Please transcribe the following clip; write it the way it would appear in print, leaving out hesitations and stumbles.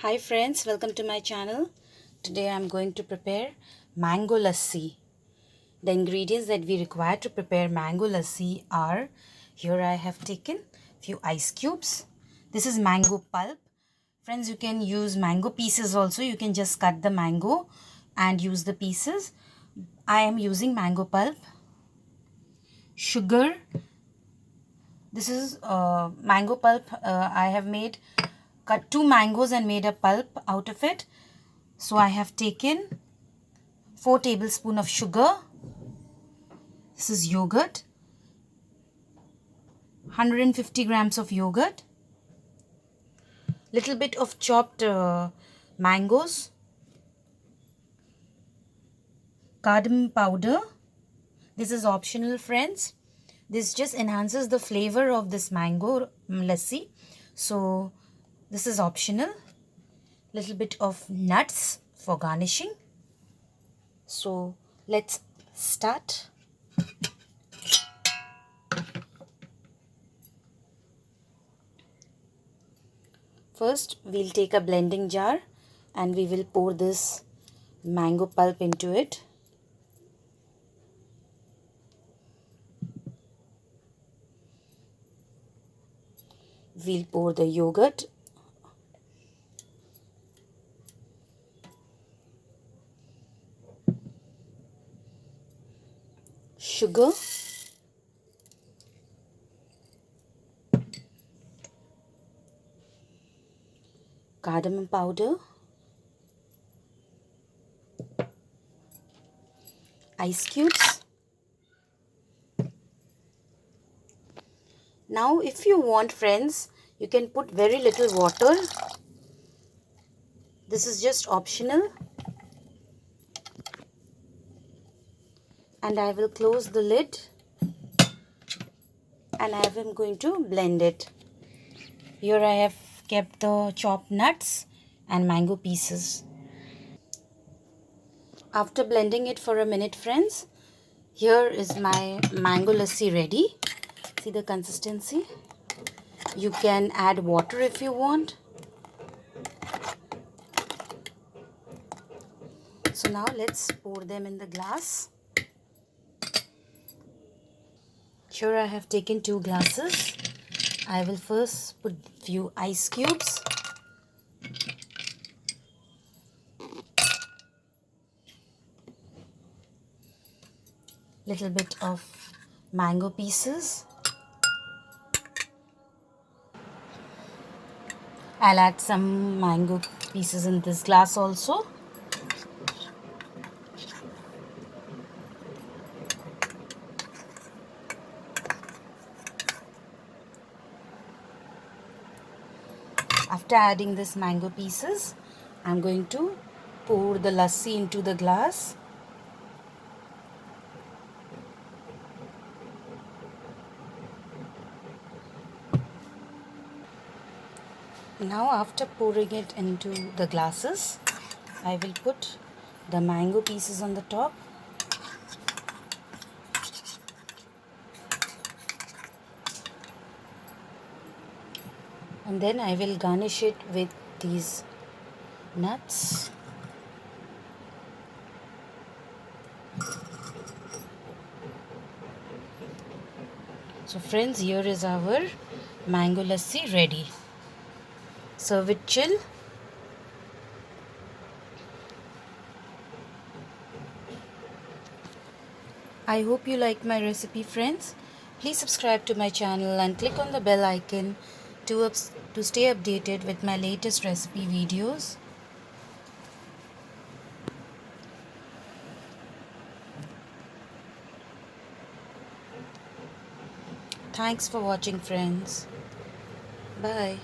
Hi friends, welcome to my channel. Today I am going to prepare mango lassi. The ingredients that we require to prepare mango lassi are, here I have taken few ice cubes. This is mango pulp. Friends, you can use mango pieces also. You can just cut the mango and use the pieces. I am using mango pulp. Sugar. This is mango pulp. I have cut 2 mangoes and made a pulp out of it. So I have taken 4 tablespoons of sugar. This is yogurt. 150 grams of yogurt. Little bit of chopped mangoes. Cardamom powder. This is optional, friends. This just enhances the flavor of this mango lassi. So this is optional. Little bit of nuts for garnishing. So let's start. First, we'll take a blending jar and we will pour this mango pulp into it. We'll pour the yogurt. Sugar. Cardamom powder. Ice cubes. Now if you want, friends, you can put very little water. This is just optional. And I will close the lid and I am going to blend it. Here I have kept the chopped nuts and mango pieces. After blending it for a minute, friends, here is my mango lassi ready. See the consistency? You can add water if you want. So now let's pour them in the glass. Here I have taken 2 glasses. I will first put few ice cubes. Little bit of mango pieces. I'll add some mango pieces in this glass also. After adding this mango pieces, I'm going to pour the lassi into the glass. Now after pouring it into the glasses, I will put the mango pieces on the top. And then I will garnish it with these nuts. So friends, here is our mango lassi ready. Serve it chill. I hope you like my recipe, friends. Please subscribe to my channel and click on the bell icon to stay updated with my latest recipe videos. Thanks for watching, friends. Bye.